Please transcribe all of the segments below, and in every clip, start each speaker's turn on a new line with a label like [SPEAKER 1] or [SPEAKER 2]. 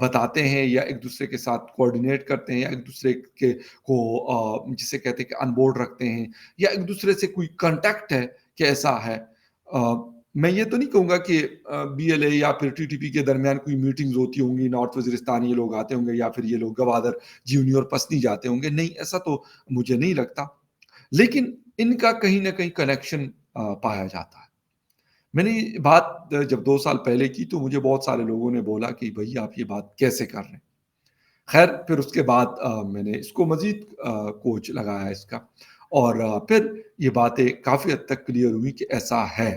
[SPEAKER 1] بتاتے ہیں یا ایک دوسرے کے ساتھ کوآرڈینیٹ کرتے ہیں یا ایک دوسرے کے کو جسے کہتے ہیں کہ ان بورڈ رکھتے ہیں یا ایک دوسرے سے کوئی کانٹیکٹ ہے کہ ایسا ہے. آ، میں یہ تو نہیں کہوں گا کہ بی ایل اے یا پھر ٹی ٹی پی کے درمیان کوئی میٹنگز ہوتی ہوں گی، نارتھ وزیرستان یہ لوگ آتے ہوں گے یا پھر یہ لوگ گوادر جیونی اور پسنی جاتے ہوں گے. نہیں، ایسا تو مجھے نہیں لگتا. لیکن ان کا کہیں نہ کہیں کنیکشن پایا جاتا ہے. میں نے یہ بات جب 2 سال پہلے کی تو مجھے بہت سارے لوگوں نے بولا کہ بھائی آپ یہ بات کیسے کر رہے ہیں. خیر پھر اس کے بعد میں نے اس کو مزید کوچ لگایا اس کا، اور پھر یہ باتیں کافی حد تک کلیئر ہوئی کہ ایسا ہے.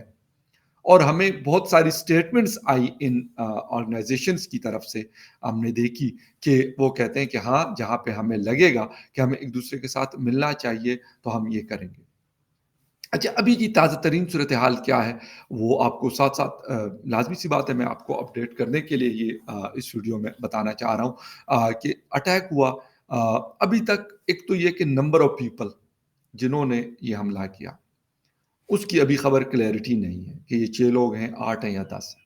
[SPEAKER 1] اور ہمیں بہت ساری اسٹیٹمنٹس آئی ان آرگنائزیشنس کی طرف سے، ہم نے دیکھی کہ وہ کہتے ہیں کہ ہاں جہاں پہ ہمیں لگے گا کہ ہمیں ایک دوسرے کے ساتھ ملنا چاہیے تو ہم یہ کریں گے. اچھا، ابھی کی تازہ ترین صورتحال کیا ہے وہ آپ کو ساتھ ساتھ لازمی سی بات ہے میں آپ کو اپڈیٹ کرنے کے لیے یہ اس ویڈیو میں بتانا چاہ رہا ہوں کہ اٹیک ہوا. ابھی تک ایک تو یہ کہ نمبر آف پیپل جنہوں نے یہ حملہ کیا اس کی ابھی خبر کلیئرٹی نہیں ہے کہ یہ 6 لوگ ہیں، 8 ہیں یا 10 ہیں.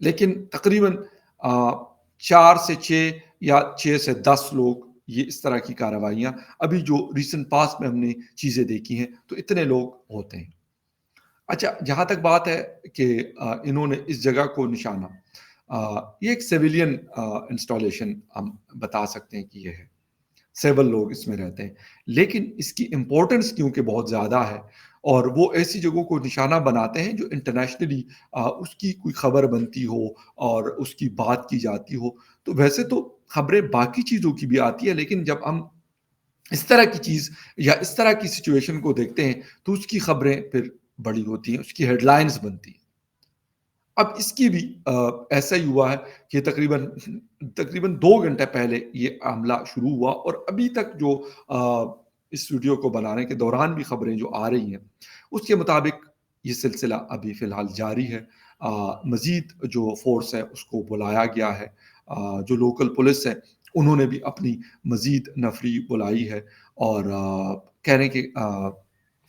[SPEAKER 1] لیکن تقریباً 4 سے 6 یا 6 سے 10 لوگ، یہ اس طرح کی کارروائیاں ابھی جو ریسنٹ پاس میں ہم نے چیزیں دیکھی ہیں تو اتنے لوگ ہوتے ہیں. اچھا، جہاں تک بات ہے کہ انہوں نے اس جگہ کو نشانہ، یہ ایک سیویلین انسٹالیشن ہم بتا سکتے ہیں کہ یہ ہے، 7 لوگ اس میں رہتے ہیں. لیکن اس کی امپورٹنس کیونکہ بہت زیادہ ہے اور وہ ایسی جگہوں کو نشانہ بناتے ہیں جو انٹرنیشنلی اس کی کوئی خبر بنتی ہو اور اس کی بات کی جاتی ہو. تو ویسے تو خبریں باقی چیزوں کی بھی آتی ہے، لیکن جب ہم اس طرح کی چیز یا اس طرح کی سچویشن کو دیکھتے ہیں تو اس کی خبریں پھر بڑی ہوتی ہیں، اس کی ہیڈ لائنز بنتی ہیں. اب اس کی بھی ایسا ہی ہوا ہے کہ تقریباً 2 گھنٹے پہلے یہ حملہ شروع ہوا اور ابھی تک جو اس ویڈیو کو بنانے کے دوران بھی خبریں جو آ رہی ہیں اس کے مطابق یہ سلسلہ ابھی فی الحال جاری ہے. مزید جو فورس ہے اس کو بلایا گیا ہے، جو لوکل پولیس ہے انہوں نے بھی اپنی مزید نفری بلائی ہے اور کہہ رہے ہیں کہ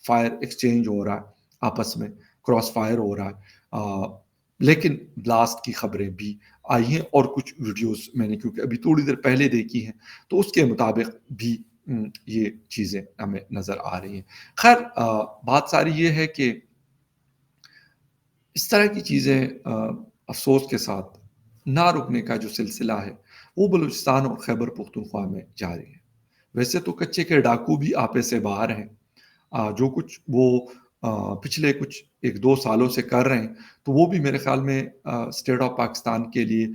[SPEAKER 1] فائر ایکسچینج ہو رہا ہے، آپس میں کراس فائر ہو رہا ہے. لیکن بلاسٹ کی خبریں بھی آئی ہیں اور کچھ ویڈیوز میں نے کیونکہ ابھی تھوڑی دیر پہلے دیکھی ہیں تو اس کے مطابق بھی یہ چیزیں ہمیں نظر آ رہی ہیں. خیر بات ساری یہ ہے کہ اس طرح کی چیزیں افسوس کے ساتھ نہ رکنے کا جو سلسلہ ہے وہ بلوچستان اور خیبر پختونخوا میں جاری ہے. ویسے تو کچے کے ڈاکو بھی آپے سے باہر ہیں، جو کچھ وہ پچھلے کچھ 1-2 سالوں سے کر رہے ہیں تو وہ بھی میرے خیال میں اسٹیٹ آف پاکستان کے لیے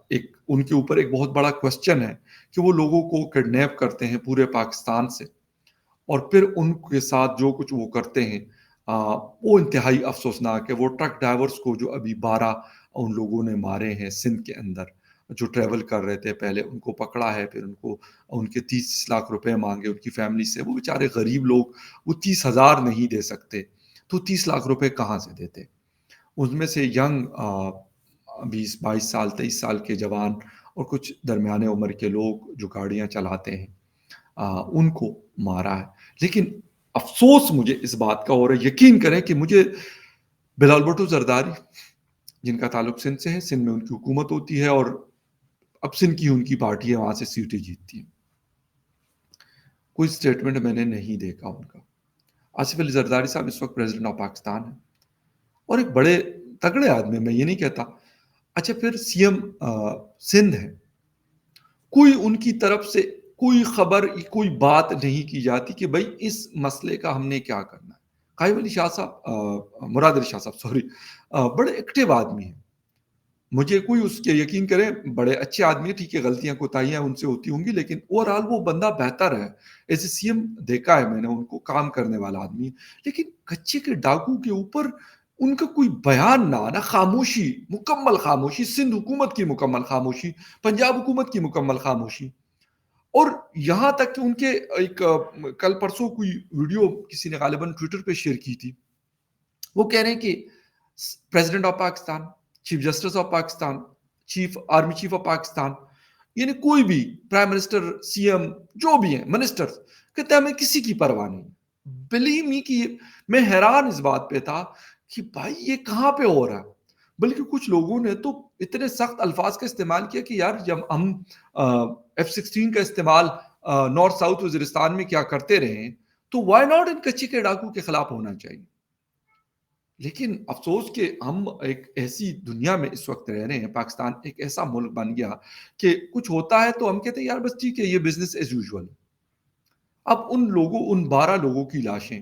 [SPEAKER 1] ایک ان کے اوپر ایک بہت بڑا کوشچن ہے کہ وہ لوگوں کو کڈنیپ کرتے ہیں پورے پاکستان سے اور پھر ان کے ساتھ جو کچھ وہ کرتے ہیں وہ انتہائی افسوسناک ہے. وہ ٹرک ڈرائیورز کو جو ابھی 12 ان لوگوں نے مارے ہیں سندھ کے اندر جو ٹریول کر رہے تھے، پہلے ان کو پکڑا ہے، پھر ان کو ان کے 30 لاکھ روپے مانگے ان کی فیملی سے. وہ بیچارے غریب لوگ، وہ 30,000 نہیں دے سکتے تو 30 لاکھ روپے کہاں سے دیتے. ان میں سے ینگ 20-22 سال 23 سال کے جوان اور کچھ درمیانے عمر کے لوگ جو گاڑیاں چلاتے ہیں ان کو مارا ہے. لیکن افسوس مجھے اس بات کا ہو رہا ہے، یقین کریں کہ مجھے بلال بھٹو زرداری جن کا تعلق سندھ سے ہے، سندھ میں ان کی حکومت ہوتی ہے اور اب سندھ کی ان کی پارٹی ہے، وہاں سے سیٹیں جیتتی ہیں. کوئی سٹیٹمنٹ میں نے نہیں دیکھا ان کا. آصف علی زرداری صاحب اس وقت پریزیڈنٹ آف پاکستان ہیں اور ایک بڑے تگڑے آدمی، میں یہ نہیں کہتا. اچھا، پھر سی ایم سندھ ہے، کوئی ان کی طرف سے کوئی خبر کوئی بات نہیں کی جاتی کہ بھائی اس مسئلے کا ہم نے کیا کرنا ہے. قائم علی شاہ صاحب، مراد علی شاہ صاحب سوری، بڑے ایکٹیو آدمی ہیں. مجھے کوئی اس کے یقین کریں بڑے اچھے آدمی ہیں، ٹھیک ہے غلطیاں کوتاہیاں ان سے ہوتی ہوں گی لیکن اوور آل وہ بندہ بہتر ہے. ایسے سی ایم دیکھا ہے میں نے ان کو، کام کرنے والا آدمی. لیکن کچے کے ڈاکو کے اوپر ان کا کوئی بیان نہ آنا، خاموشی، مکمل خاموشی، سندھ حکومت کی مکمل خاموشی، پنجاب حکومت کی مکمل خاموشی. اور یہاں تک کہ ان کے ایک کل پرسوں کوئی ویڈیو کسی نے غالباً ٹویٹر پہ شیئر کی تھی، وہ کہہ رہے ہیں کہ president of Pakistan, chief justice of Pakistan, army chief of Pakistan, یعنی کوئی بھی پرائم منسٹر، سی ایم، جو بھی ہیں منسٹر، کہتے ہیں ہمیں کسی کی پرواہ نہیں. بلیو می کہ میں حیران اس بات پہ تھا کہ بھائی یہ کہاں پہ ہو رہا ہے. بلکہ کچھ لوگوں نے تو اتنے سخت الفاظ کا استعمال کیا کہ یار جب ہم F-16 کا استعمال نارتھ ساؤتھ وزیرستان میں کیا کرتے رہے ہیں تو وائی ناٹ ان کچے کے ڈاکو کے خلاف ہونا چاہیے. لیکن افسوس کہ ہم ایک ایسی دنیا میں اس وقت رہ رہے ہیں، پاکستان ایک ایسا ملک بن گیا کہ کچھ ہوتا ہے تو ہم کہتے ہیں یار بس ٹھیک ہے یہ بزنس ایز یوزول. اب ان 12 لوگوں کی لاشیں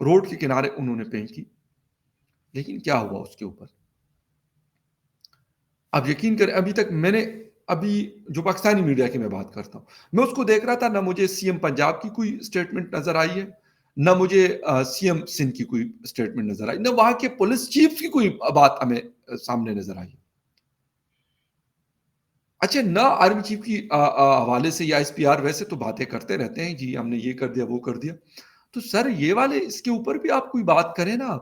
[SPEAKER 1] روڈ کے کنارے انہوں نے پھینکی، لیکن کیا ہوا اس کے اوپر؟ اب یقین کریں ابھی تک میں نے ابھی جو پاکستانی میڈیا کی میں بات کرتا ہوں، میں اس کو دیکھ رہا تھا، نہ مجھے سی ایم پنجاب کی کوئی اسٹیٹمنٹ نظر آئی ہے، نہ مجھے سی ایم سندھ کی کوئی اسٹیٹمنٹ نظر آئی، نہ وہاں کے پولیس چیف کی کوئی بات ہمیں سامنے نظر آئی. اچھا، نہ آرمی چیف کی حوالے سے یا ایس پی آر ویسے تو باتیں کرتے رہتے ہیں جی ہم نے یہ کر دیا وہ کر دیا، تو سر یہ والے اس کے اوپر بھی آپ کوئی بات کریں نا.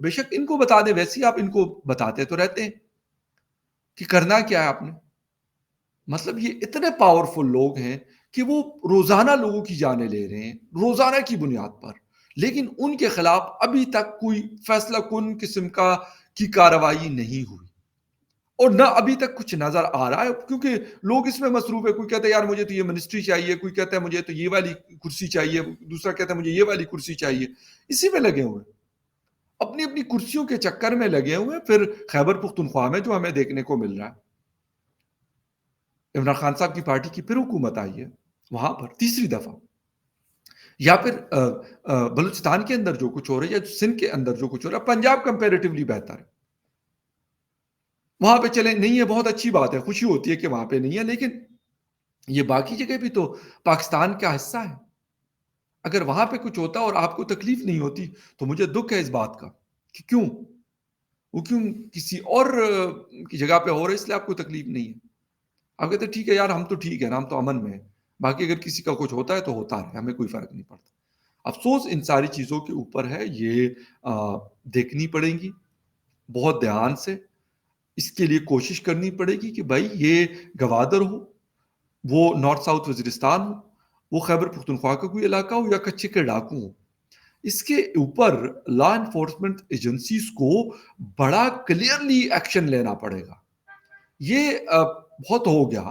[SPEAKER 1] بے شک ان کو بتا دیں، ویسے ہی آپ ان کو بتاتے تو رہتے ہیں کہ کرنا کیا ہے آپ نے. مطلب یہ اتنے پاورفل لوگ ہیں کہ وہ روزانہ لوگوں کی جانیں لے رہے ہیں روزانہ کی بنیاد پر، لیکن ان کے خلاف ابھی تک کوئی فیصلہ کن قسم کی کارروائی نہیں ہوئی اور نہ ابھی تک کچھ نظر آ رہا ہے، کیونکہ لوگ اس میں مصروف ہے. کوئی کہتا ہے یار مجھے تو یہ منسٹری چاہیے، کوئی کہتا ہے مجھے تو یہ والی کرسی چاہیے، دوسرا کہتا ہے مجھے یہ والی کرسی چاہیے. اسی میں لگے ہوئے ہیں، اپنی اپنی کرسیوں کے چکر میں لگے ہوئے ہیں. پھر خیبر پختونخوا میں جو ہمیں دیکھنے کو مل رہا ہے، عمران خان صاحب کی پارٹی کی پھر حکومت آئی ہے وہاں پر تیسری دفعہ، یا پھر بلوچستان کے اندر جو کچھ ہو رہا ہے یا سندھ کے اندر جو کچھ ہو رہا ہے، پنجاب کمپیریٹیولی بہتر ہے. وہاں پہ چلیں نہیں ہے، بہت اچھی بات ہے، خوشی ہوتی ہے کہ وہاں پہ نہیں ہے، لیکن یہ باقی جگہ بھی تو پاکستان کا حصہ ہے. اگر وہاں پہ کچھ ہوتا اور آپ کو تکلیف نہیں ہوتی تو مجھے دکھ ہے اس بات کا کہ کیوں کسی اور کی جگہ پہ ہو رہا ہے اس لیے آپ کو تکلیف نہیں ہے. آپ کہتے ہیں ٹھیک ہے یار ہم تو ٹھیک ہے نا، ہم تو امن میں ہیں، باقی اگر کسی کا کچھ ہوتا ہے تو ہوتا ہے، ہمیں کوئی فرق نہیں پڑتا. افسوس ان ساری چیزوں کے اوپر ہے، یہ دیکھنی پڑیں گی بہت دھیان سے. اس کے لیے کوشش کرنی پڑے گی کہ بھائی یہ گوادر ہو، وہ نارتھ ساؤتھ وزیرستان ہو، وہ خیبر پختونخوا کا کوئی علاقہ ہو یا کچے کے ڈاکو ہو، اس کے اوپر لا انفورسمنٹ ایجنسیز کو بڑا کلیئرلی ایکشن لینا پڑے گا. یہ بہت ہو گیا،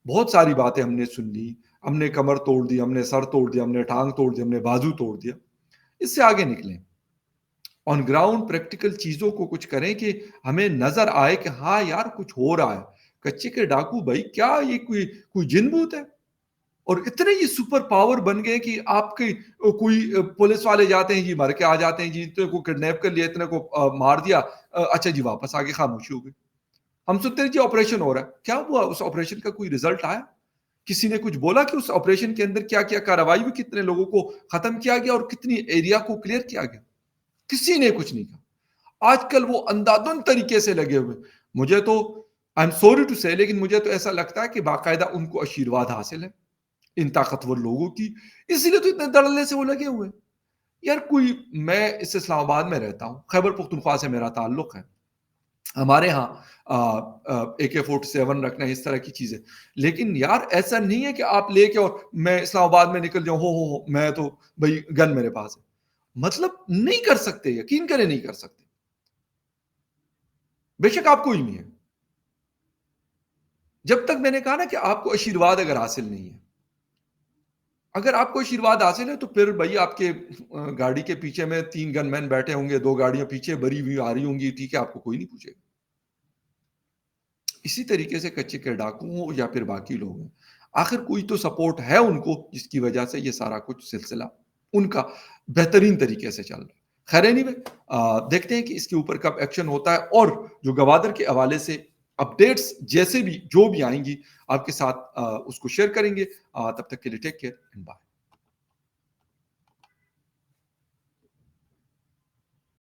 [SPEAKER 1] بہت ساری باتیں ہم نے سن لی، ہم نے کمر توڑ دی، ہم نے سر توڑ دیا، ہم نے ٹانگ توڑ دی، ہم نے بازو توڑ دیا. اس سے آگے نکلیں، آن گراؤنڈ پریکٹیکل چیزوں کو کچھ کریں کہ ہمیں نظر آئے کہ ہاں یار کچھ ہو رہا ہے. کچے کے ڈاکو بھائی کیا یہ کوئی جن بوت ہے؟ اور اتنے یہ سپر پاور بن گئے کہ آپ کے کوئی پولیس والے جاتے ہیں جی مر کے آ جاتے ہیں جی، اتنے کو کڈنیپ کر لیا، اتنے کو مار دیا، اچھا جی واپس آگے خاموشی ہو گئی. ہم سنتے ہیں جی آپریشن ہو رہا ہے، کیا ہوا اس آپریشن کا کوئی رزلٹ آیا؟ کسی نے کچھ بولا کہ اس آپریشن کے اندر کیا کیا کارروائی ہوئی، کتنے لوگوں کو ختم کیا گیا اور کتنی ایریا کو کلیئر کیا گیا؟ کسی نے کچھ نہیں کہا. آج کل وہ اندھادھند طریقے سے لگے ہوئے. مجھے تو آئی ایم سوری ٹو سے، لیکن مجھے تو ایسا لگتا ہے کہ باقاعدہ ان کو آشیرواد حاصل ہے ان طاقتور لوگوں کی، اسی لیے تو اتنے دڑلے سے وہ لگے ہوئے. یار کوئی، میں اس اسلام آباد میں رہتا ہوں، خیبر پختونخوا سے میرا تعلق ہے، ہمارے ہاں AK-47 رکھنا ہے، اس طرح کی چیزیں. لیکن یار ایسا نہیں ہے کہ آپ لے کے اور میں اسلام آباد میں نکل جاؤں ہو میں تو بھائی گن میرے پاس ہے. مطلب نہیں کر سکتے، یقین کریں نہیں کر سکتے. بے شک آپ کوئی نہیں ہے، جب تک میں نے کہا نا کہ آپ کو آشیرواد اگر حاصل نہیں ہے، اگر آپ کو آشیرواد حاصل ہے تو پھر بھائی آپ کے گاڑی کے پیچھے میں 3 گن مین بیٹھے ہوں گے، 2 گاڑیاں پیچھے بری ہوئی آ رہی ہوں گی، ٹھیک ہے آپ کو کوئی نہیں پوچھے گا. اسی طریقے سے کچے کے ڈاکو ہوں یا پھر باقی لوگ ہیں، آخر کوئی تو سپورٹ ہے ان کو جس کی وجہ سے یہ سارا کچھ سلسلہ ان کا بہترین طریقے سے چل رہا ہے. خیر اینی دیکھتے ہیں کہ اس کے اوپر کب ایکشن ہوتا ہے، اور جو گوادر کے حوالے سے اپڈیٹس جیسے بھی جو بھی آئیں گی آپ کے ساتھ اس کو شیئر کریں گے. تب تک کے لیے ٹیک کیئر اینڈ بائے.